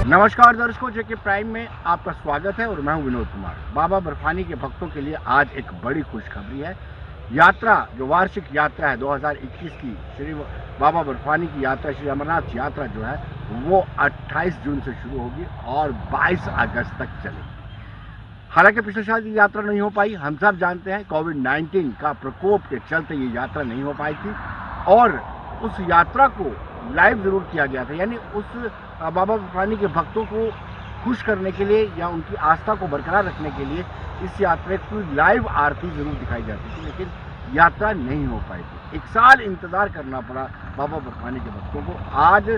नमस्कार दर्शकों, जेके प्राइम में आपका स्वागत है और मैं हूं विनोद कुमार। बाबा बर्फानी के भक्तों के लिए आज एक बड़ी खुशखबरी है। यात्रा जो वार्षिक यात्रा है 2021 की, श्री बाबा बर्फानी की यात्रा, श्री अमरनाथ यात्रा जो है वो 28 जून से शुरू होगी और 22 अगस्त तक चलेगी। हालांकि पिछले साल ये यात्रा नहीं हो पाई, हम सब जानते हैं कोविड-19 का प्रकोप के चलते ये यात्रा नहीं हो पाई थी और उस यात्रा को लाइव जरूर किया गया था। यानी उस बाबा बर्फानी के भक्तों को खुश करने के लिए या उनकी आस्था को बरकरार रखने के लिए इस यात्रा की लाइव आरती जरूर दिखाई जाती थी, लेकिन यात्रा नहीं हो पाई थी। एक साल इंतज़ार करना पड़ा बाबा बर्फानी के भक्तों को। आज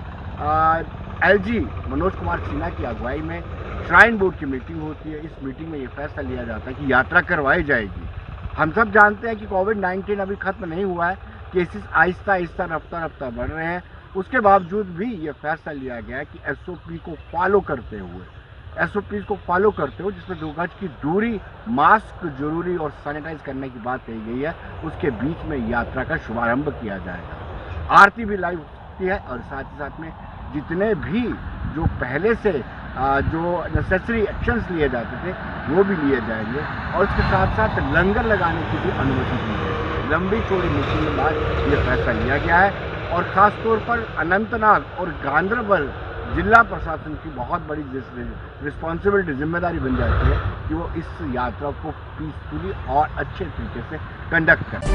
एलजी मनोज कुमार सिन्हा की अगुवाई में श्राइन बोर्ड की मीटिंग होती है। इस मीटिंग में ये फैसला लिया जाता है कि यात्रा करवाई जाएगी। हम सब जानते हैं कि कोविड-19 अभी खत्म नहीं हुआ है, केसेस आहिस्ता आहिस्ता रफ्ता रफ्ता बढ़ रहे हैं। उसके बावजूद भी ये फैसला लिया गया है कि एसओपी को फॉलो करते हुए जिसमें 2 गज की दूरी, मास्क जरूरी और सैनिटाइज करने की बात कही गई है, उसके बीच में यात्रा का शुभारंभ किया जाएगा। आरती भी लाइव होती है और साथ ही साथ में जितने भी जो पहले से जो नेसेसरी एक्शंस लिए जाते थे वो भी लिए जाएंगे और उसके साथ साथ लंगर लगाने की भी अनुमति दी है। लंबी चौड़ी मीटिंग के बाद ये फैसला लिया गया है और ख़ास तौर पर अनंतनाग और गांदरबल जिला प्रशासन की बहुत बड़ी रिस्पॉन्सिबिलिटी, जिम्मेदारी बन जाती है कि वो इस यात्रा को पीसफुली और अच्छे तरीके से कंडक्ट करें।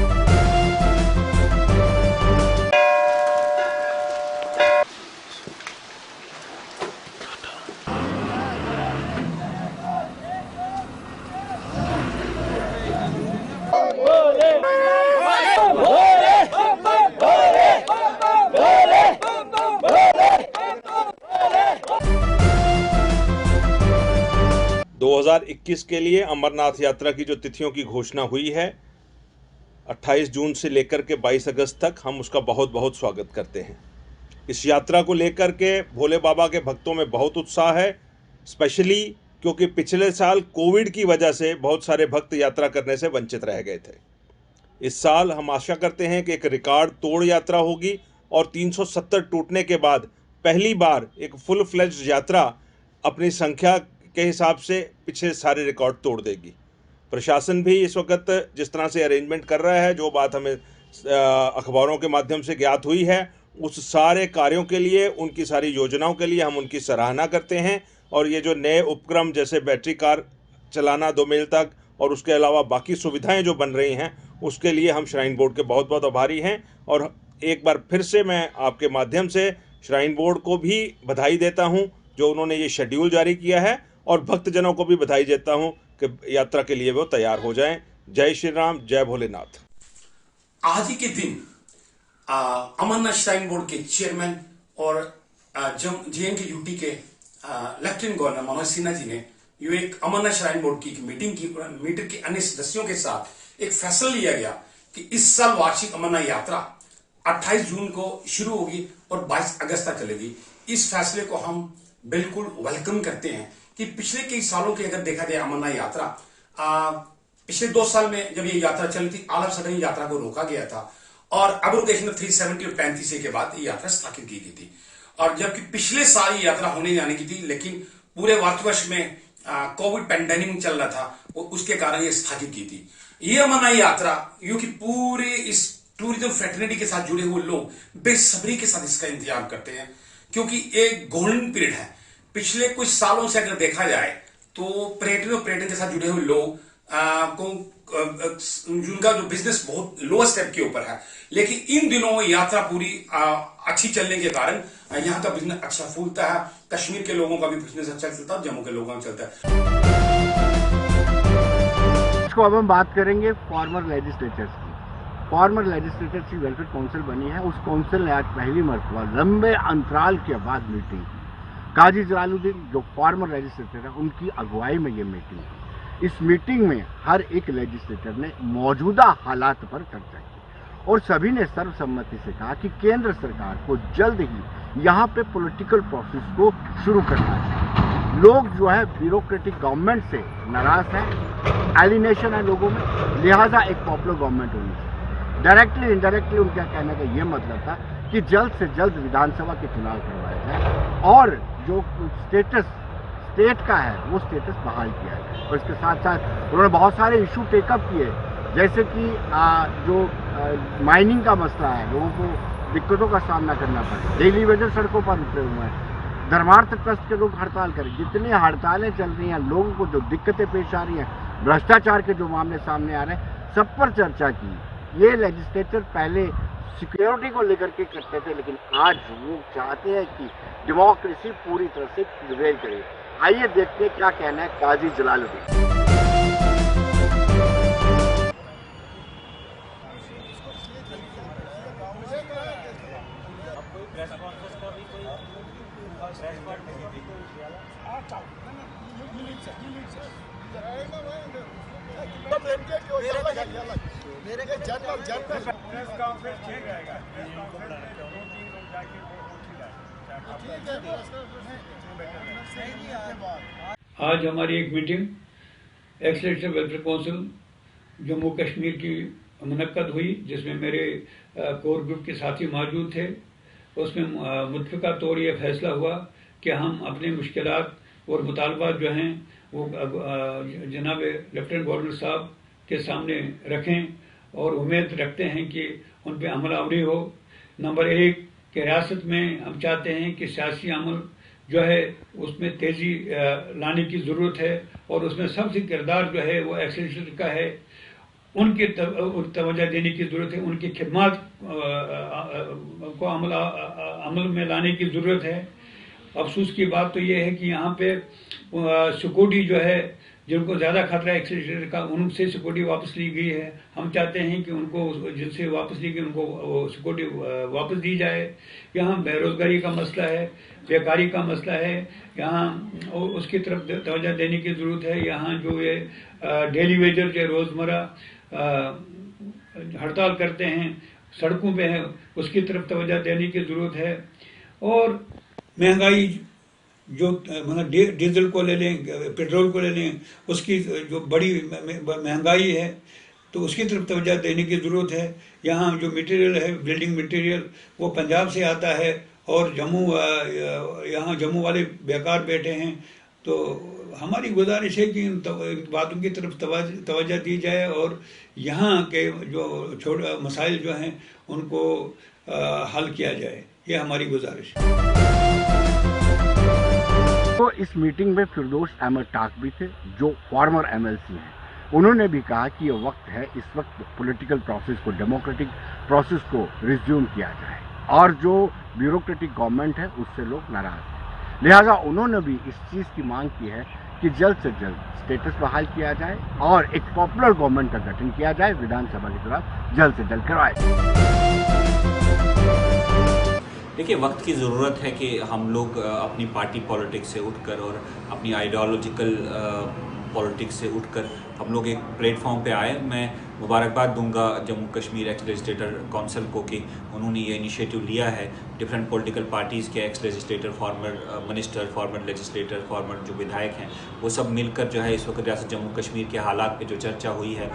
2021 के लिए अमरनाथ यात्रा की जो तिथियों की घोषणा हुई है 28 जून से लेकर के 22 अगस्त तक, हम उसका बहुत बहुत स्वागत करते हैं। इस यात्रा को लेकर के भोले बाबा के भक्तों में बहुत उत्साह है, स्पेशली क्योंकि पिछले साल कोविड की वजह से बहुत सारे भक्त यात्रा करने से वंचित रह गए थे। इस साल हम आशा करते हैं कि एक रिकॉर्ड तोड़ यात्रा होगी और 370 टूटने के बाद पहली बार एक फुल फ्लेज्ड यात्रा अपनी संख्या के हिसाब से पिछले सारे रिकॉर्ड तोड़ देगी। प्रशासन भी इस वक्त जिस तरह से अरेंजमेंट कर रहा है, जो बात हमें अखबारों के माध्यम से ज्ञात हुई है, उस सारे कार्यों के लिए, उनकी सारी योजनाओं के लिए हम उनकी सराहना करते हैं। और ये जो नए उपक्रम जैसे बैटरी कार चलाना 2 मील तक और उसके अलावा बाकी सुविधाएं जो बन रही हैं, उसके लिए हम श्राइन बोर्ड के बहुत बहुत आभारी हैं। और एक बार फिर से मैं आपके माध्यम से श्राइन बोर्ड को भी बधाई देता हूं जो उन्होंने ये शेड्यूल जारी किया है, और भक्तजनों को भी बधाई देता हूं कि यात्रा के लिए वो तैयार हो जाएं। जय श्री राम, जय भोलेनाथ। आज ही के दिन अमरनाथ श्राइन बोर्ड के चेयरमैन और JNK यूटी के लेफ्टिनेंट गवर्नर मनोज सिन्हा जी ने ये एक अमरनाथ श्राइन बोर्ड की मीटिंग की। मीटिंग के अन्य सदस्यों के साथ एक फैसला लिया गया कि इस साल वार्षिक अमरनाथ यात्रा 28 जून को शुरू होगी और 22 अगस्त तक चलेगी। इस फैसले को हम बिल्कुल वेलकम करते हैं कि पिछले कई सालों के अगर देखा जाए अमरनाथ यात्रा, पिछले 2 साल में जब ये यात्रा चली थी, ऑल ऑफ सडन यात्रा को रोका गया था और अब्रोगेशन 370 और 35A के बाद ये यात्रा स्थगित की गई थी। और जबकि पिछले साल ये यात्रा होने जाने की थी, लेकिन पूरे भारतवर्ष में कोविड पैंडेमिक चल रहा था, उसके कारण ये स्थगित की थी। ये अमरनाथ यात्रा यो कि पूरे इस टूरिज्म फ्रेटर्निटी के साथ जुड़े हुए लोग बेसब्री के साथ इसका इंतजार करते हैं, क्योंकि एक गोल्डन पीरियड है। पिछले कुछ सालों से अगर देखा जाए तो पर्यटन के साथ जुड़े हुए लोग जिनका जो बिजनेस बहुत लोअर स्टेप के ऊपर है, लेकिन इन दिनों यात्रा पूरी अच्छी चलने के कारण यहाँ का बिजनेस अच्छा फूलता है। कश्मीर के लोगों का भी बिजनेस अच्छा चलता है, जम्मू के लोगों का चलता है। इसको अब हम बात करेंगे फॉर्मर लेजिस्लेचर्स की। फॉर्मर लेजिस्लेचर्स की वेलफेयर काउंसिल बनी है। उस काउंसिल ने आज पहली मरतबा लंबे अंतराल के बाद मीटिंग की। काजी जलालुद्दीन जो फॉर्मर लेजिस्लेटर है, उनकी अगुवाई में ये मीटिंग की। इस मीटिंग में हर एक लेजिस्लेटर ने मौजूदा हालात पर चर्चा की और सभी ने सर्वसम्मति से कहा कि केंद्र सरकार को जल्द ही यहाँ पे पॉलिटिकल प्रोसेस को शुरू करना है। लोग जो है ब्यूरोक्रेटिक गवर्नमेंट से नाराज हैं, एलिनेशन है लोगों में, लिहाजा एक पॉपुलर गवर्नमेंट होनी चाहिए। डायरेक्टली इनडायरेक्टली उनका कहने का ये मतलब था कि जल्द से जल्द विधानसभा के चुनाव करवाए जाए और जो स्टेट का है वो स्टेटस बहाल किया जाए। और इसके साथ साथ उन्होंने बहुत सारे इशू टेकअप किए, जैसे कि जो माइनिंग का मसला है, लोगों को दिक्कतों का सामना करना पड़े, डेली वेजर सड़कों पर उतरे हुए हैं, धर्मार्थ ट्रस्ट के लोग हड़ताल करें, जितनी हड़तालें चल रही हैं, लोगों को जो दिक्कतें पेश आ रही हैं, भ्रष्टाचार के जो मामले सामने आ रहे हैं, सब पर चर्चा की। ये लेजिस्लेचर पहले सिक्योरिटी को लेकर के करते थे, लेकिन आज वो चाहते हैं कि डेमोक्रेसी पूरी तरह से प्रिवेल करे। आइए देखते हैं क्या कहना है काजी जलालुद्दीन। आज हमारी एक meeting x-legislative welfare council Jammu Kashmir की मुनक्कद हुई, जिसमें मेरे कोर ग्रुप के साथी मौजूद थे। उसमें मुत्फिका तौर ये फैसला हुआ कि हम अपने मुश्किलात और मुतालबात जो हैं वो जनाब लेफ्टिनेंट गवर्नर साहब के सामने रखें और उम्मीद रखते हैं कि उन पर अमल आवरी हो। नंबर 1 कि रियासत में हम चाहते हैं कि सियासी अमल जो है उसमें तेज़ी लाने की ज़रूरत है और उसमें सबसे किरदार जो है वो एक्स-लेजिस्लेटर का है। उनकी तवज्जो देने की ज़रूरत है, उनकी खिदमत को अमल में लाने की ज़रूरत है। अफसोस की बात तो ये है कि यहाँ पे सिक्योरिटी जो है, जिनको ज़्यादा खतरा है एक्स-लेजिस्लेटर का, उनसे सिक्योरिटी वापस ली गई है। हम चाहते हैं कि उनको जिनसे वापस ली गई उनको सिक्योरिटी वापस दी जाए। यहाँ बेरोज़गारी का मसला है, बेकारी का मसला है, यहाँ उसकी तरफ तवज्जो देने की ज़रूरत है। यहाँ जो ये डेली वेजर जो रोज़मर्रा हड़ताल करते हैं, सड़कों पे हैं, उसकी तरफ तवज्जो देने की ज़रूरत है। और महंगाई जो मतलब डीजल को ले लें, पेट्रोल को ले लें, उसकी जो बड़ी महंगाई है तो उसकी तरफ तवज्जो देने की ज़रूरत है। यहाँ जो मटेरियल है, बिल्डिंग मटेरियल, वो पंजाब से आता है और यहाँ जम्मू वाले बेकार बैठे हैं। तो हमारी गुजारिश है कि इन बातों की तरफ तवज्जो दी जाए और यहाँ के जो छोटे मसाइल जो हैं उनको हल किया जाए, ये हमारी गुजारिश है। तो इस मीटिंग में फिरदौस अहमद टाक भी थे, जो फॉर्मर MLC हैं। उन्होंने भी कहा कि ये वक्त है, इस वक्त पॉलिटिकल प्रोसेस को, डेमोक्रेटिक प्रोसेस को रिज्यूम किया जाए और जो ब्यूरोक्रेटिक गवर्नमेंट है उससे लोग नाराज हैं। लिहाजा उन्होंने भी इस चीज़ की मांग की है कि जल्द से जल्द स्टेटस बहाल किया जाए और एक पॉपुलर गवर्नमेंट का गठन किया जाए, विधानसभा की चुनाव जल्द से जल्द करवाए। देखिए, वक्त की ज़रूरत है कि हम लोग अपनी पार्टी पॉलिटिक्स से उठकर और अपनी आइडियोलॉजिकल पॉलिटिक्स से उठकर हम लोग एक प्लेटफॉर्म पे आए। मैं मुबारकबाद दूंगा Jammu Kashmir x legislator council को कि उन्होंने ये इनिशिएटिव लिया है। डिफरेंट पॉलिटिकल पार्टीज़ के x legislator, former minister, farmer legislator, farmer जो विधायक हैं, वो सब मिलकर जो है इस वक्त रियासत जम्मू कश्मीर के हालात पे जो चर्चा हुई है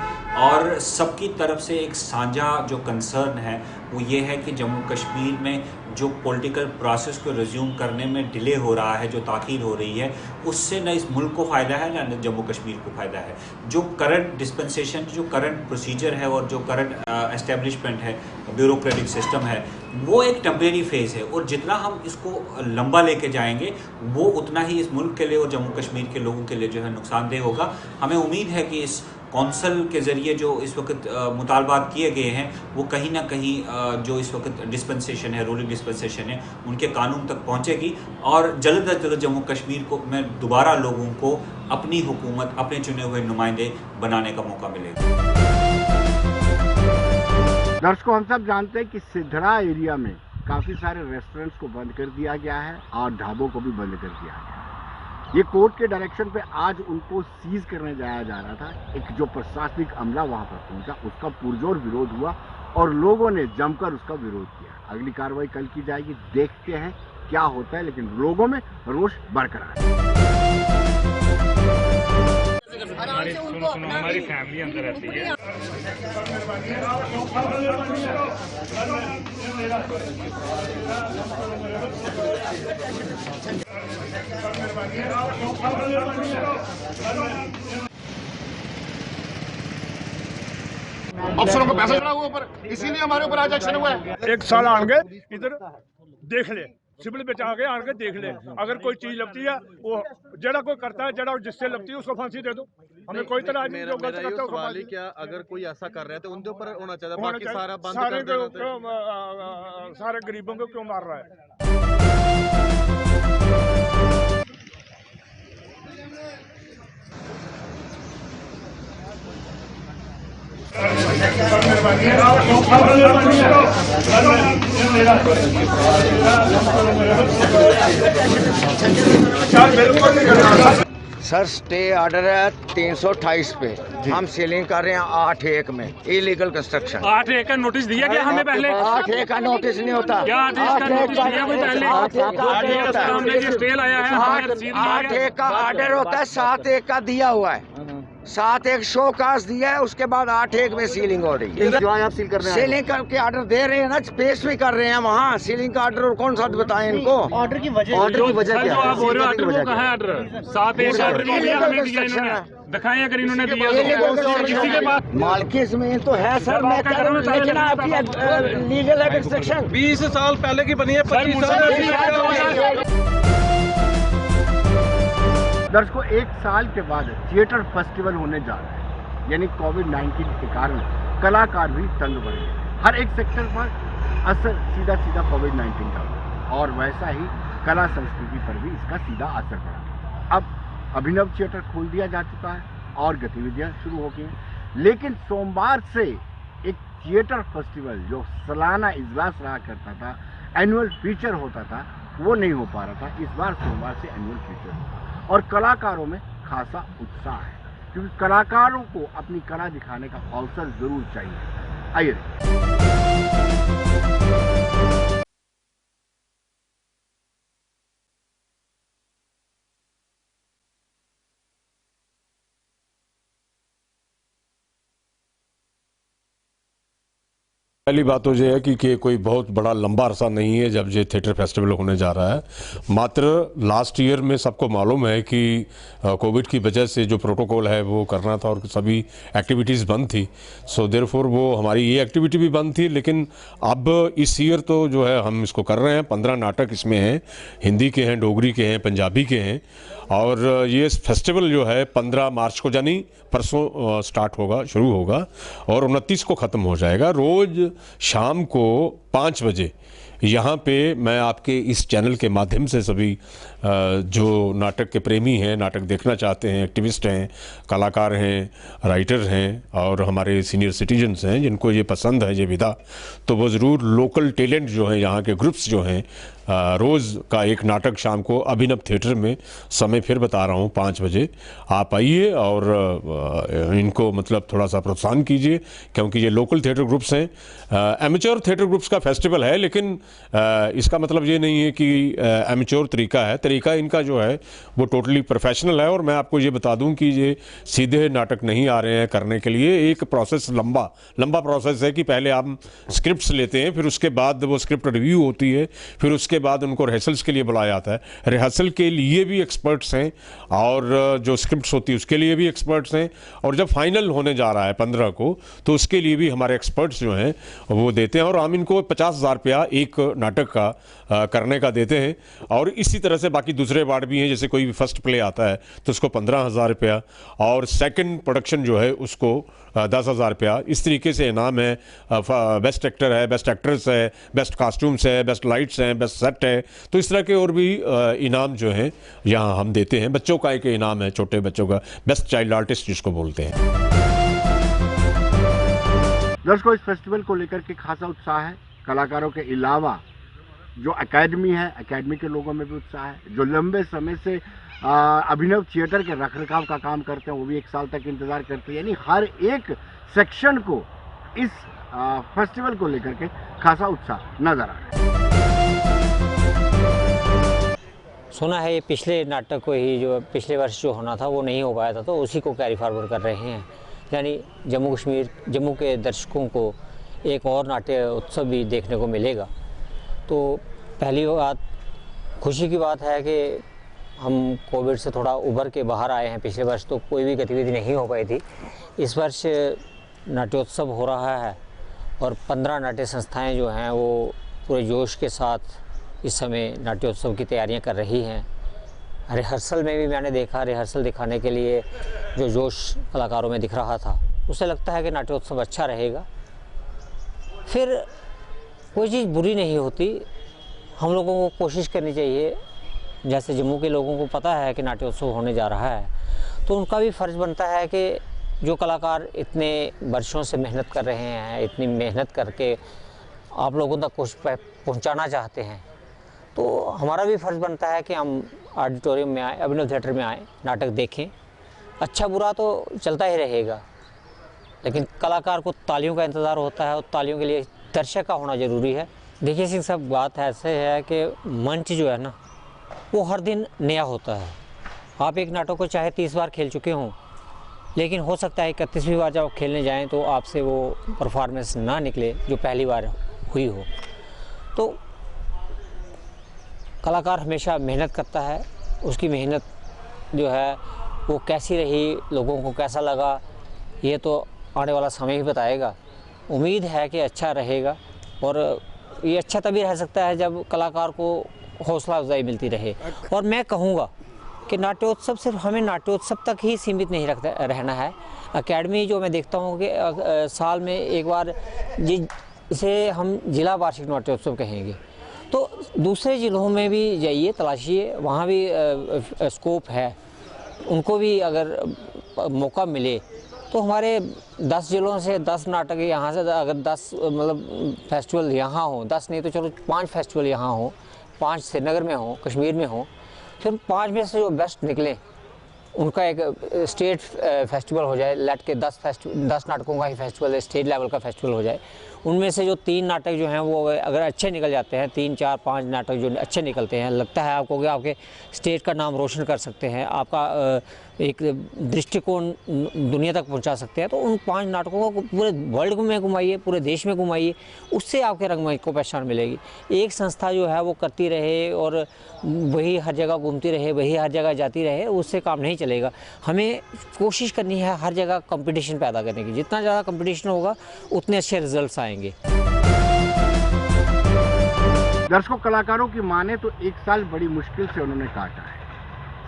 और सबकी तरफ से एक साझा जो कंसर्न है वो ये है कि जम्मू कश्मीर में जो पॉलिटिकल प्रोसेस को रिज्यूम करने में डिले हो रहा है, जो ताख़ीर हो रही है, उससे न इस मुल्क को फ़ायदा है न जम्मू कश्मीर को फ़ायदा है। जो करंट डिस्पेंसेशन, जो करंट प्रोसीजर है और जो करंट एस्टेब्लिशमेंट है, ब्यूरोक्रेटिक सिस्टम है, वो एक टेम्परेरी फेज़ है और जितना हम इसको लंबा लेके जाएंगे वो उतना ही इस मुल्क के लिए और जम्मू कश्मीर के लोगों के लिए जो है नुकसानदेह होगा। हमें उम्मीद है कि इस कौंसल के ज़रिए जो इस वक्त मुतालबात किए गए हैं वो कहीं ना कहीं जो इस वक्त डिस्पेंसेशन है, रूलिंग डिस्पेंसेशन है, उनके कानून तक पहुंचेगी और जल्द अज जल्द जम्मू कश्मीर को में दोबारा लोगों को अपनी हुकूमत, अपने चुने हुए नुमाइंदे बनाने का मौका मिलेगा। दर्शकों, हम सब जानते हैं कि सिद्धरा एरिया में काफ़ी सारे रेस्टोरेंट्स को बंद कर दिया गया है और ढाबों को भी बंद कर दिया गया है। ये कोर्ट के डायरेक्शन पे आज उनको सीज करने जाया जा रहा था। एक जो प्रशासनिक अमला वहां पर पहुंचा, उसका पुरजोर विरोध हुआ और लोगों ने जमकर उसका विरोध किया। अगली कार्रवाई कल की जाएगी, देखते हैं क्या होता है, लेकिन लोगों में रोष बरकरार है। हमारी फैमिली अंदर रहती है। अफसरों को पैसा चढ़ा हुआ ऊपर, इसीलिए हमारे ऊपर आज एक्शन हुआ है। एक साल आगे इधर देख ले, सिविल में आगे देख ले, अगर कोई चीज लगती है वो जड़ा कोई करता है, जड़ा जिससे लगती है उसको फांसी दे दो। हमें कोई तरह नहीं, जो गलत करता है सवाल ही क्या, अगर कोई ऐसा कर रहा है तो उनके ऊपर होना चाहिए, बाकी सारा बंद सारे कर देना। सारे गरीबों को क्यों मार रहा है? सर स्टे ऑर्डर है 328 पे, हम सीलिंग कर रहे हैं 8-1 में इलीगल कंस्ट्रक्शन। 8-1 का नोटिस दिया गया हमें पहले? 8-1 का नोटिस नहीं होता। क्या 8-1 का नोटिस दिया कोई पहले? 8-1 का ऑर्डर होता है, 7-1 का दिया हुआ है, 7-1 शो कास्ट दिया है, उसके बाद 8-1 में सीलिंग हो रही है। जो आप सील कर रहे हैं, सीलिंग करके ऑर्डर दे रहे हैं ना, पेश भी कर रहे हैं वहाँ सीलिंग का ऑर्डर। कौन सा बताएं इनको ऑर्डर की वजह जो आप बोल रहे हो ऑर्डर वो कहाँ है? ऑर्डर 7-1 ऑर्डर को दिया, हमें दिया इन्होंने, दिखाएं अगर इन्होंने दिया तो। किसी के बाद मालकी में तो है सर, मैं कह रहा हूँ लेकिन आपकी लीगल है कंस्ट्रक्शन 20 साल पहले की बनी है, 25 साल। दर्शकों, 1 साल के बाद थिएटर फेस्टिवल होने जा रहा है, यानी कोविड-19 के कारण कलाकार भी तंग बढ़ गए। हर एक सेक्टर पर असर सीधा कोविड-19 का हुआ और वैसा ही कला संस्कृति पर भी इसका सीधा असर पड़ा। अब अभिनव थिएटर खोल दिया जा चुका है और गतिविधियां शुरू हो गई हैं, लेकिन सोमवार से एक थिएटर फेस्टिवल जो सालाना इजलास रहा करता था, एनुअल फीचर होता था, वो नहीं हो पा रहा था। इस बार सोमवार से एनुअल फीचर होगा और कलाकारों में खासा उत्साह है, क्योंकि कलाकारों को अपनी कला दिखाने का अवसर जरूर चाहिए। आइए पहली बात तो ये है कि कोई बहुत बड़ा लंबा अरसा नहीं है जब ये थिएटर फेस्टिवल होने जा रहा है। मात्र लास्ट ईयर में सबको मालूम है कि कोविड की वजह से जो प्रोटोकॉल है वो करना था और सभी एक्टिविटीज़ बंद थी। सो देयरफॉर वो हमारी ये एक्टिविटी भी बंद थी। लेकिन अब इस ईयर तो जो है हम इसको कर रहे हैं। 15 नाटक इसमें हैं, हिंदी के हैं, डोगरी के हैं, पंजाबी के हैं। और ये फेस्टिवल जो है 15 मार्च को यानी परसों स्टार्ट होगा, शुरू होगा और 29 को ख़त्म हो जाएगा। रोज़ शाम को 5 बजे यहाँ पे मैं आपके इस चैनल के माध्यम से सभी जो नाटक के प्रेमी हैं, नाटक देखना चाहते हैं, एक्टिविस्ट हैं, कलाकार हैं, राइटर हैं और हमारे सीनियर सिटीजन्स हैं जिनको ये पसंद है ये विधा, तो वो ज़रूर लोकल टैलेंट जो हैं, यहाँ के ग्रुप्स जो हैं, रोज़ का एक नाटक शाम को अभिनव थिएटर में, समय फिर बता रहा हूँ 5 बजे आप आइए और इनको मतलब थोड़ा सा प्रोत्साहन कीजिए, क्योंकि ये लोकल थिएटर ग्रुप्स हैं। एमेच्योर थिएटर ग्रुप्स का फेस्टिवल है, लेकिन इसका मतलब ये नहीं है कि एमेच्योर तरीका है। तरीका इनका जो है वो टोटली प्रोफेशनल है। और मैं आपको ये बता दूं कि ये सीधे नाटक नहीं आ रहे हैं करने के लिए। एक प्रोसेस लंबा प्रोसेस है कि पहले आप स्क्रिप्ट्स लेते हैं, फिर उसके बाद वो स्क्रिप्ट रिव्यू होती है, फिर उसके बाद उनको रिहर्सल्स के लिए बुलाया जाता है। रिहर्सल के लिए भी एक्सपर्ट्स हैं और जो स्क्रिप्ट्स होती है उसके लिए भी एक्सपर्ट्स हैं। और जब फाइनल होने जा रहा है 15 को, तो उसके लिए भी हमारे एक्सपर्ट्स जो हैं वो देते हैं। और हम इनको 50,000 रुपया एक नाटक का करने का देते हैं। और इसी तरह से बाकी दूसरे वार्ड भी हैं, जैसे कोई भी फर्स्ट प्ले आता है तो उसको 15,000 रुपया और सेकंड प्रोडक्शन जो है उसको 10,000 रुपया। इस तरीके से इनाम है। बेस्ट एक्टर है, बेस्ट एक्ट्रेस है, बेस्ट कास्ट्यूम्स है, बेस्ट लाइट्स हैं, बेस्ट सेट है। तो इस तरह के और भी इनाम जो हैं यहाँ हम देते हैं। बच्चों का एक इनाम है, छोटे बच्चों का, बेस्ट चाइल्ड आर्टिस्ट जिसको बोलते हैं। दर्शकों, इस फेस्टिवल को लेकर के खासा उत्साह है। कलाकारों के अलावा जो एकेडमी है, एकेडमी के लोगों में भी उत्साह है। जो लंबे समय से अभिनव थिएटर के रखरखाव का काम करते हैं वो भी 1 साल तक इंतज़ार करते हैं। यानी हर एक सेक्शन को इस फेस्टिवल को लेकर के खासा उत्साह नजर आ रहा है। सुना है ये पिछले नाटक को ही, जो पिछले वर्ष जो होना था वो नहीं हो पाया था, तो उसी को कैरी फॉरवर्ड कर रहे हैं। यानी जम्मू के दर्शकों को एक और नाट्य उत्सव भी देखने को मिलेगा। तो पहली बात खुशी की बात है कि हम कोविड से थोड़ा उभर के बाहर आए हैं। पिछले वर्ष तो कोई भी गतिविधि नहीं हो पाई थी। इस वर्ष नाट्योत्सव हो रहा है और 15 नाट्य संस्थाएं जो हैं वो पूरे जोश के साथ इस समय नाट्योत्सव की तैयारियां कर रही हैं। रिहर्सल में भी मैंने देखा, रिहर्सल दिखाने के लिए जो जोश कलाकारों में दिख रहा था, उससे लगता है कि नाट्योत्सव अच्छा रहेगा। फिर कोई चीज़ बुरी नहीं होती, हम लोगों को कोशिश करनी चाहिए। जैसे जम्मू के लोगों को पता है कि नाट्योत्सव होने जा रहा है, तो उनका भी फ़र्ज़ बनता है कि जो कलाकार इतने वर्षों से मेहनत कर रहे हैं, इतनी मेहनत करके आप लोगों तक कुछ पहुंचाना चाहते हैं, तो हमारा भी फ़र्ज़ बनता है कि हम ऑडिटोरियम में आएँ, अभिनव थिएटर में आएँ, नाटक देखें। अच्छा बुरा तो चलता ही रहेगा, लेकिन कलाकार को तालियों का इंतज़ार होता है और तालियों के लिए दर्शक का होना ज़रूरी है। देखिए सिंह साहब, बात ऐसे है कि मंच जो है ना, वो हर दिन नया होता है। आप एक नाटक को चाहे 30 बार खेल चुके हों, लेकिन हो सकता है 31वीं बार जब खेलने जाएं तो आपसे वो परफॉर्मेंस ना निकले जो पहली बार हुई हो। तो कलाकार हमेशा मेहनत करता है, उसकी मेहनत जो है वो कैसी रही, लोगों को कैसा लगा, ये तो आने वाला समय ही बताएगा। उम्मीद है कि अच्छा रहेगा, और ये अच्छा तभी रह सकता है जब कलाकार को हौसला अफजाई मिलती रहे। और मैं कहूँगा कि नाट्योत्सव सिर्फ हमें नाट्योत्सव तक ही सीमित नहीं रहना है। एकेडमी जो मैं देखता हूँ कि साल में एक बार जिसे हम जिला वार्षिक नाट्योत्सव कहेंगे, तो दूसरे ज़िलों में भी जाइए, तलाशिए, वहाँ भी स्कोप है। उनको भी अगर मौका मिले तो हमारे 10 ज़िलों से 10 नाटक यहाँ से, अगर 10 मतलब फेस्टिवल यहाँ हो, 10 नहीं तो चलो 5 फेस्टिवल यहाँ हो, 5 श्रीनगर में हो, कश्मीर में हो, फिर 5 में से जो बेस्ट निकले उनका एक स्टेट फेस्टिवल हो जाए। लेट के 10 नाटकों का ही फेस्टिवल, स्टेट लेवल का फेस्टिवल हो जाए। उनमें से जो 3 नाटक जो हैं वो अगर अच्छे निकल जाते हैं, 3, 4, 5 नाटक जो अच्छे निकलते हैं, लगता है आपको कि आपके स्टेट का नाम रोशन कर सकते हैं, आपका एक दृष्टिकोण दुनिया तक पहुंचा सकते हैं, तो उन 5 नाटकों को पूरे वर्ल्ड में घुमाइए, पूरे देश में घुमाइए, उससे आपके रंगमंच को पहचान मिलेगी। एक संस्था जो है वो करती रहे और वही हर जगह घूमती रहे, वही हर जगह जाती रहे, उससे काम नहीं चलेगा। हमें कोशिश करनी है हर जगह कंपटीशन पैदा करने की। जितना ज़्यादा कंपटीशन होगा उतने अच्छे रिजल्ट्स आएंगे। दर्शकों, कलाकारों की माने तो 1 साल बड़ी मुश्किल से उन्होंने काटा है।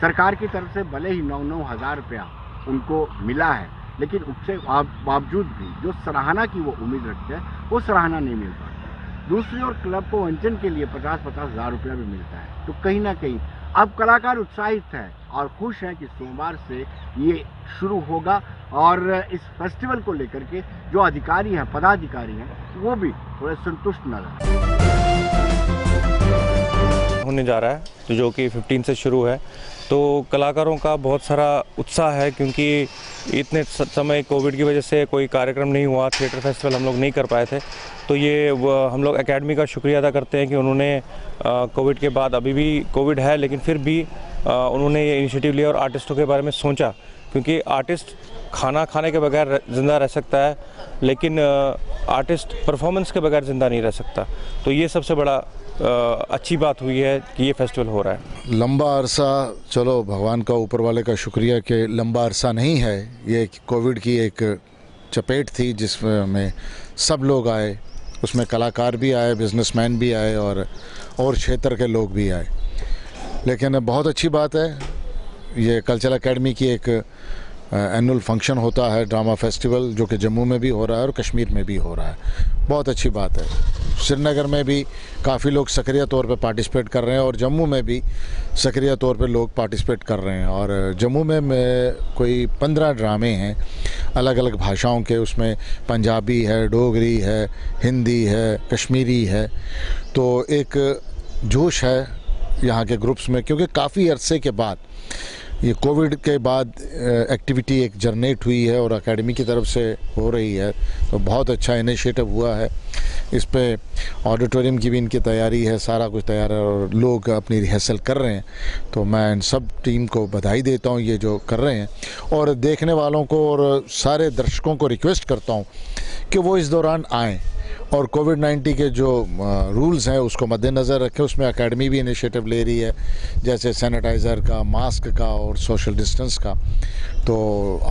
सरकार की तरफ से भले ही 9-9 हज़ार रुपया उनको मिला है, लेकिन उससे बावजूद भी जो सराहना की वो उम्मीद रखते हैं, वो सराहना नहीं मिल पाती। दूसरी ओर क्लब को वंचन के लिए 50-50 हज़ार रुपया भी मिलता है। तो कहीं ना कहीं अब कलाकार उत्साहित हैं और खुश हैं कि सोमवार से ये शुरू होगा, और इस फेस्टिवल को लेकर के जो अधिकारी हैं, पदाधिकारी हैं, वो भी थोड़े संतुष्ट नजर होने जा रहा है, तो जो कि 15 से शुरू है। तो कलाकारों का बहुत सारा उत्साह है, क्योंकि इतने समय कोविड की वजह से कोई कार्यक्रम नहीं हुआ, थिएटर फेस्टिवल हम लोग नहीं कर पाए थे। तो ये हम लोग एकेडमी का शुक्रिया अदा करते हैं कि उन्होंने कोविड के बाद, अभी भी कोविड है लेकिन फिर भी उन्होंने ये इनिशिएटिव लिया और आर्टिस्टों के बारे में सोचा, क्योंकि आर्टिस्ट खाना खाने के बगैर ज़िंदा रह सकता है, लेकिन आर्टिस्ट परफॉर्मेंस के बगैर ज़िंदा नहीं रह सकता। तो ये सबसे बड़ा अच्छी बात हुई है कि ये फेस्टिवल हो रहा है। लंबा अरसा, चलो भगवान का, ऊपर वाले का शुक्रिया कि लंबा अरसा नहीं है, ये कोविड की एक चपेट थी जिसमें सब लोग आए, उसमें कलाकार भी आए, बिजनेसमैन भी आए और क्षेत्र के लोग भी आए। लेकिन बहुत अच्छी बात है, ये कल्चरल एकेडमी की एक एनुअल फंक्शन होता है, ड्रामा फेस्टिवल, जो कि जम्मू में भी हो रहा है और कश्मीर में भी हो रहा है। बहुत अच्छी बात है। श्रीनगर में भी काफ़ी लोग सक्रिय तौर पे पार्टिसिपेट कर रहे हैं और जम्मू में भी सक्रिय तौर पे लोग पार्टिसिपेट कर रहे हैं। और जम्मू में कोई 15 ड्रामे हैं अलग अलग भाषाओं के, उसमें पंजाबी है, डोगरी है, हिंदी है, कश्मीरी है। तो एक जोश है यहाँ के ग्रुप्स में, क्योंकि काफ़ी अरसे के बाद, ये कोविड के बाद एक्टिविटी एक जनरेट हुई है और एकेडमी की तरफ से हो रही है। तो बहुत अच्छा इनिशिएटिव हुआ है। इस पे ऑडिटोरियम की भी इनकी तैयारी है, सारा कुछ तैयार है और लोग अपनी रिहर्सल कर रहे हैं। तो मैं इन सब टीम को बधाई देता हूँ ये जो कर रहे हैं, और देखने वालों को और सारे दर्शकों को रिक्वेस्ट करता हूँ कि वो इस दौरान आएँ और कोविड-19 के जो रूल्स हैं उसको मद्देनज़र रखें। उसमें एकेडमी भी इनिशिएटिव ले रही है, जैसे सैनिटाइज़र का, मास्क का और सोशल डिस्टेंस का। तो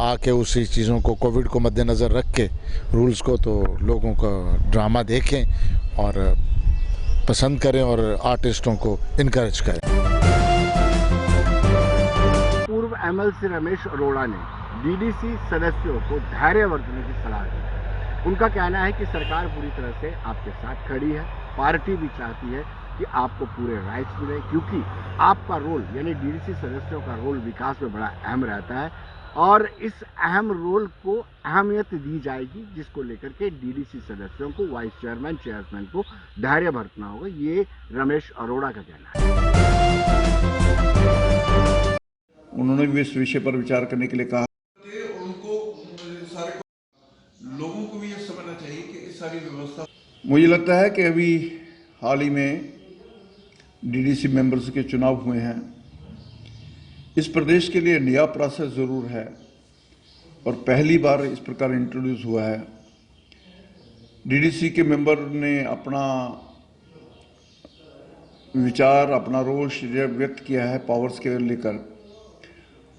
आके उसी चीज़ों को, कोविड को मद्देनज़र रख के रूल्स को, तो लोगों का ड्रामा देखें और पसंद करें और आर्टिस्टों को इनकरेज करें। पूर्व एमएलसी रमेश अरोड़ा ने डीडीसी सदस्यों को धैर्य बरतने की सलाह दी। उनका कहना है कि सरकार पूरी तरह से आपके साथ खड़ी है, पार्टी भी चाहती है कि आपको पूरे राइट्स मिले, क्योंकि आपका रोल यानी डीडीसी सदस्यों का रोल विकास में बड़ा अहम रहता है और इस अहम रोल को अहमियत दी जाएगी, जिसको लेकर के डीडीसी सदस्यों को, वाइस चेयरमैन, चेयरमैन को धैर्य बरतना होगा। ये रमेश अरोड़ा का कहना है। उन्होंने भी इस विषय पर विचार करने के लिए कहा। लोगों को भी ये समझना चाहिए कि इस सारी व्यवस्था, मुझे लगता है कि अभी हाल ही में डीडीसी मेंबर्स के चुनाव हुए हैं। इस प्रदेश के लिए नया प्रोसेस ज़रूर है और पहली बार इस प्रकार इंट्रोड्यूस हुआ है। डीडीसी के मेंबर ने अपना विचार, अपना रोष व्यक्त किया है पावर्स के लेकर।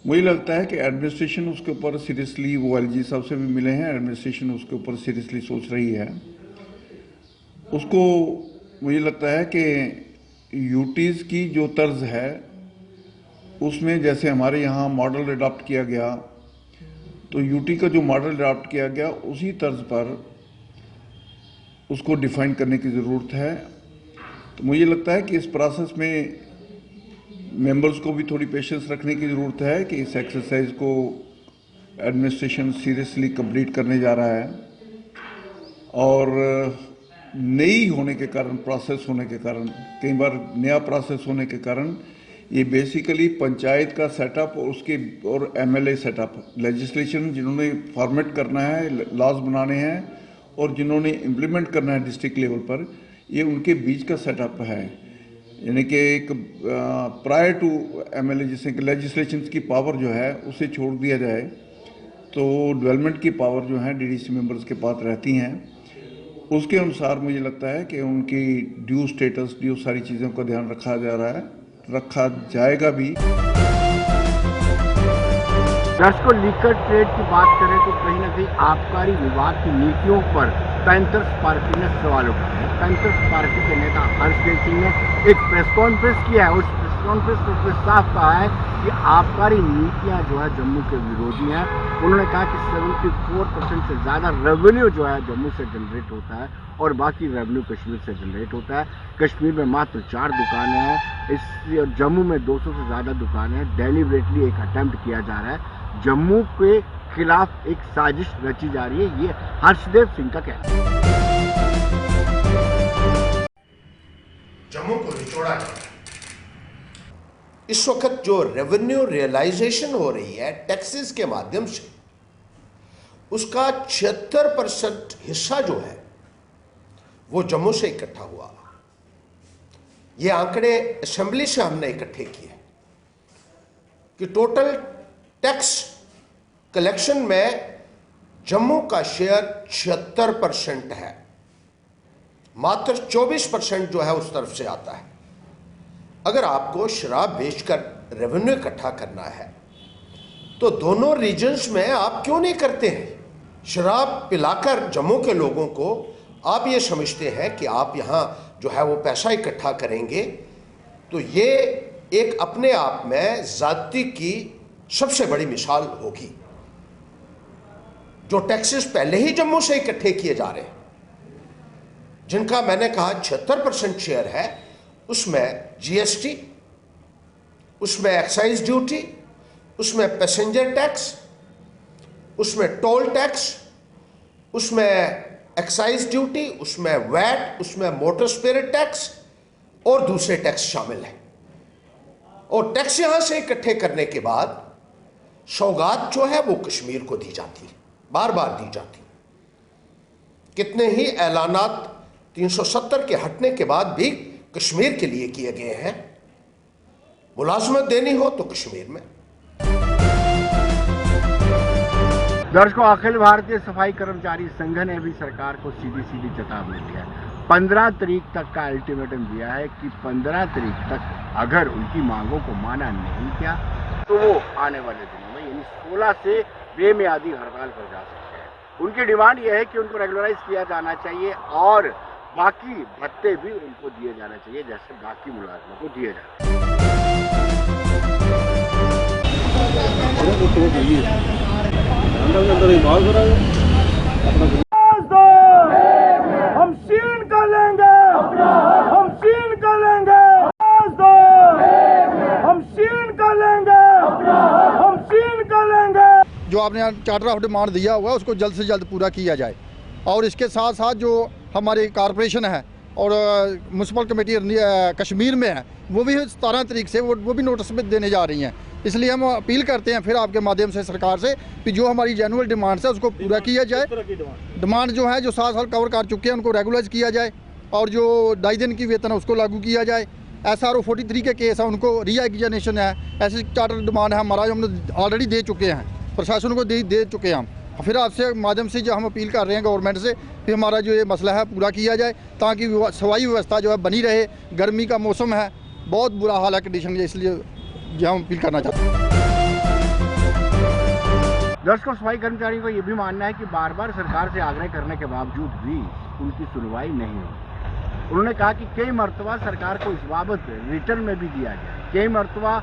मुझे लगता है कि एडमिनिस्ट्रेशन उसके ऊपर सीरियसली, वो एलजी साहब से भी मिले हैं, एडमिनिस्ट्रेशन उसके ऊपर सीरियसली सोच रही है। उसको मुझे लगता है कि यूटीज़ की जो तर्ज है उसमें, जैसे हमारे यहाँ मॉडल अडॉप्ट किया गया, तो यूटी का जो मॉडल अडॉप्ट किया गया उसी तर्ज पर उसको डिफाइन करने की ज़रूरत है। तो मुझे लगता है कि इस प्रोसेस में मेंबर्स को भी थोड़ी पेशेंस रखने की ज़रूरत है कि इस एक्सरसाइज को एडमिनिस्ट्रेशन सीरियसली कंप्लीट करने जा रहा है और नई होने के कारण, प्रोसेस होने के कारण, कई बार नया प्रोसेस होने के कारण ये बेसिकली पंचायत का सेटअप और उसके और एमएलए सेटअप, लेजिस्लेशन जिन्होंने फॉर्मेट करना है, लॉज बनाने हैं और जिन्होंने इम्प्लीमेंट करना है डिस्ट्रिक्ट लेवल पर, ये उनके बीच का सेटअप है। यानी कि एक प्रायर टू एमएलए, जिससे कि लेजिस्लेशन की पावर जो है उसे छोड़ दिया जाए, तो डेवलपमेंट की पावर जो है डीडीसी मेंबर्स के पास रहती हैं। उसके अनुसार मुझे लगता है कि उनकी ड्यू स्टेटस, ड्यू सारी चीज़ों का ध्यान रखा जा रहा है, रखा जाएगा भी। दर्शकों, लीकर ट्रेड की बात करें तो कहीं ना कहीं आबकारी विभाग की नीतियों पर पैंथर्स पार्टी ने सवाल उठाए हैं। पैंथर्स पार्टी के नेता हर्षदेव सिंह ने एक प्रेस कॉन्फ्रेंस किया है। उस प्रेस कॉन्फ्रेंस में उसने साफ कहा है कि आबकारी नीतियां जो है जम्मू के विरोधी हैं। उन्होंने कहा कि 74% से ज़्यादा रेवेन्यू जो है जम्मू से जनरेट होता है और बाकी रेवेन्यू कश्मीर से जनरेट होता है। कश्मीर में मात्र 4 दुकानें हैं, इस जम्मू में 200 से ज़्यादा दुकानें हैं। डेलीबरेटली एक अटेम्प्ट किया जा रहा है, जम्मू के खिलाफ एक साजिश रची जा रही है। ये हर्षदेव सिंह का कहना है। जम्मू को निचोड़ा जा रहा है। इस वक्त जो रेवेन्यू रियलाइजेशन हो रही है टैक्सेस के माध्यम से, उसका 76% हिस्सा जो है वो जम्मू से इकट्ठा हुआ। ये आंकड़े असेंबली से हमने इकट्ठे किए कि टोटल टैक्स कलेक्शन में जम्मू का शेयर 76% है, मात्र 24% जो है उस तरफ से आता है। अगर आपको शराब बेचकर रेवेन्यू इकट्ठा करना है तो दोनों रीजन्स में आप क्यों नहीं करते हैं? शराब पिलाकर जम्मू के लोगों को आप ये समझते हैं कि आप यहाँ जो है वो पैसा इकट्ठा करेंगे, तो ये एक अपने आप में जाति की सबसे बड़ी मिसाल होगी। जो टैक्सेस पहले ही जम्मू से इकट्ठे किए जा रहे हैं, जिनका मैंने कहा 76% शेयर है, उसमें जीएसटी, उसमें एक्साइज ड्यूटी, उसमें पैसेंजर टैक्स, उसमें टोल टैक्स, उसमें एक्साइज ड्यूटी, उसमें वैट, उसमें मोटर स्पिरिट टैक्स और दूसरे टैक्स शामिल हैं। और टैक्स यहां से इकट्ठे करने के बाद सौगात जो है वो कश्मीर को दी जाती है, बार बार दी जाती। कितने ही ऐलानात 370 के हटने के बाद भी कश्मीर के लिए किए गए हैं। मुलाजमत देनी हो तो कश्मीर में। दर्शकों, अखिल भारतीय सफाई कर्मचारी संघ ने भी सरकार को सीधी चेतावनी दी है। 15 तारीख तक का अल्टीमेटम दिया है कि 15 तारीख तक अगर उनकी मांगों को माना नहीं किया तो वो आने वाले दिनों में यानी 16 से बेमियादी हड़ताल पर जा सकते हैं। उनकी डिमांड यह है कि उनको रेगुलराइज किया जाना चाहिए और बाकी भत्ते भी उनको दिए जाना चाहिए जैसे बाकी मुलाजमों को दिए जाते हम शीन कर लेंगे, हम शीन कर लेंगे, हम शीन कर लेंगे, हम शीन कर लेंगे। जो आपने यहाँ चार्टर ऑफ डिमांड दिया हुआ है उसको जल्द से जल्द पूरा किया जाए और इसके साथ साथ जो हमारी कॉरपोरेशन है और म्यूनसिपल कमेटी कश्मीर में है वो भी 17 तारीख से वो भी नोटिस में देने जा रही हैं। इसलिए हम अपील करते हैं फिर आपके माध्यम से सरकार से कि जो हमारी जेन्युइन डिमांड्स है उसको पूरा किया जाए। डिमांड जो है जो 7 साल कवर कर चुके हैं उनको रेगुलराइज किया जाए और जो 2.5 दिन की वेतन है उसको लागू किया जाए। SRO 43 के केस है उनको रीएग्जामिनेशन है, ऐसी चार्टर डिमांड है हमारा जो हमने ऑलरेडी दे चुके हैं, प्रशासन को दे चुके हैं हम। फिर आपसे माध्यम से जो हम अपील कर रहे हैं गवर्नमेंट से कि हमारा जो ये मसला है पूरा किया जाए ताकि सफाई व्यवस्था जो है बनी रहे। गर्मी का मौसम है, बहुत बुरा हाल है कंडीशन, इसलिए जो हम अपील करना चाहते हैं। दर्शकों, सफाई कर्मचारियों को ये भी मानना है कि बार बार सरकार से आग्रह करने के बावजूद भी उनकी सुनवाई नहीं हुई। उन्होंने कहा कि कई मरतबा सरकार को इस बाबत रिटर्न में भी दिया गया, कई मरतबा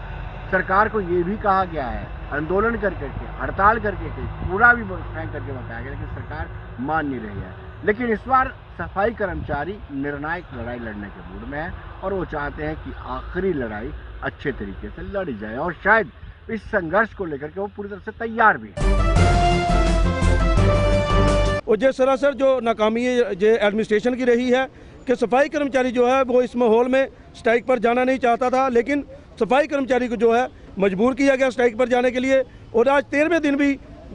सरकार को ये भी कहा गया है आंदोलन करके हड़ताल करके पूरा भी फेंक करके बताया गया, लेकिन सरकार मान नहीं रही है। लेकिन इस बार सफाई कर्मचारी निर्णायक लड़ाई लड़ने के मूड में है और वो चाहते हैं कि आखिरी लड़ाई अच्छे तरीके से लड़ी जाए और शायद इस संघर्ष को लेकर के वो पूरी तरह से तैयार भी है। और जो सरासर जो नाकामी जो एडमिनिस्ट्रेशन की रही है कि सफाई कर्मचारी जो है वो इस माहौल में स्ट्राइक पर जाना नहीं चाहता था, लेकिन सफाई कर्मचारी को जो है मजबूर किया गया स्ट्राइक पर जाने के लिए। और आज 13वें दिन भी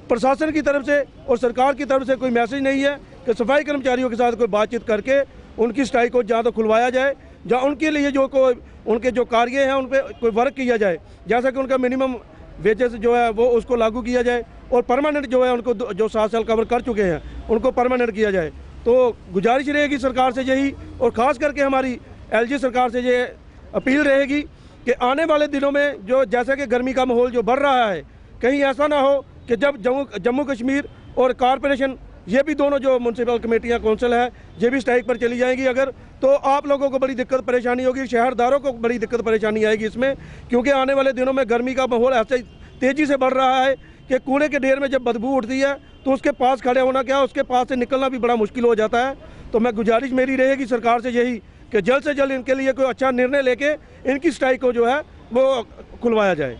प्रशासन की तरफ से और सरकार की तरफ से कोई मैसेज नहीं है कि सफाई कर्मचारियों के साथ कोई बातचीत करके उनकी स्ट्राइक को जहाँ तो खुलवाया जाए, जहाँ उनके लिए जो कोई उनके जो कार्य हैं उन पर कोई वर्क किया जाए, जैसा कि उनका मिनिमम वेजेस जो है वो उसको लागू किया जाए और परमानेंट जो है उनको जो 7 साल कवर कर चुके हैं उनको परमानेंट किया जाए। तो गुजारिश रहेगी सरकार से यही, और ख़ास करके हमारी LG सरकार से ये अपील रहेगी कि आने वाले दिनों में जो जैसे कि गर्मी का माहौल जो बढ़ रहा है, कहीं ऐसा ना हो कि जब जम्मू कश्मीर और कॉरपोरेशन ये भी दोनों जो म्यूनसिपल कमेटियाँ कौंसिल है ये भी स्ट्राइक पर चली जाएंगी अगर, तो आप लोगों को बड़ी दिक्कत परेशानी होगी, शहरदारों को बड़ी दिक्कत परेशानी आएगी इसमें, क्योंकि आने वाले दिनों में गर्मी का माहौल ऐसे तेज़ी से बढ़ रहा है कि कूड़े के ढेर में जब बदबू उठती है तो उसके पास खड़े होना क्या उसके पास से निकलना भी बड़ा मुश्किल हो जाता है। तो मैं गुजारिश मेरी रहेगी सरकार से यही कि जल्द से जल्द इनके लिए कोई अच्छा निर्णय लेके इनकी स्ट्राइक को जो है वो खुलवाया जाए।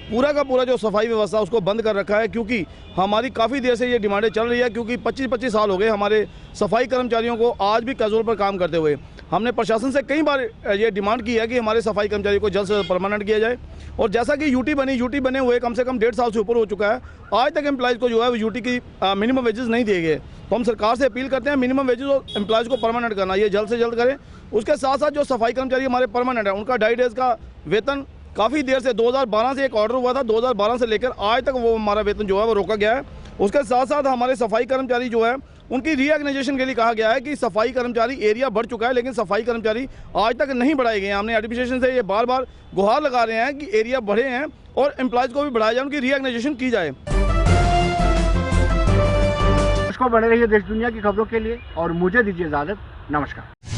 पूरा का पूरा जो सफाई व्यवस्था उसको बंद कर रखा है, क्योंकि हमारी काफ़ी देर से ये डिमांडें चल रही है, क्योंकि 25-25 साल हो गए हमारे सफाई कर्मचारियों को आज भी कैजुअल पर काम करते हुए। हमने प्रशासन से कई बार ये डिमांड की है कि हमारे सफाई कर्मचारियों को जल्द से जल्द परमानेंट किया जाए। और जैसा कि यूटी बने हुए कम से कम 1.5 साल से ऊपर हो चुका है, आज तक एम्प्लॉयज़ को जो है यूटी की मिनिमम वेजेस नहीं दिए गए। तो हम सरकार से अपील करते हैं मिनिमम वेजेस और एम्प्लॉयज़ को परमानेंट करना, ये जल्द से जल्द करें। उसके साथ साथ जो सफाई कर्मचारी हमारे परमानेंट है उनका 2.5 डेज़ का वेतन काफ़ी देर से 2012 से एक ऑर्डर हुआ था, 2012 से लेकर आज तक वो हमारा वेतन जो है वो रोका गया है। उसके साथ साथ हमारे सफाई कर्मचारी जो है उनकी रीऑर्गेनाइजेशन के लिए कहा गया है कि सफाई कर्मचारी एरिया बढ़ चुका है, लेकिन सफाई कर्मचारी आज तक नहीं बढ़ाए गए हैं। हमने एडमिनिस्ट्रेशन से ये बार बार गुहार लगा रहे हैं कि एरिया बढ़े हैं और एम्प्लॉयज़ को भी बढ़ाया जाए, उनकी रीऑर्गेनाइजेशन की जाए। इसको बने रहिए देश दुनिया की खबरों के लिए और मुझे दीजिए इजाजत। नमस्कार।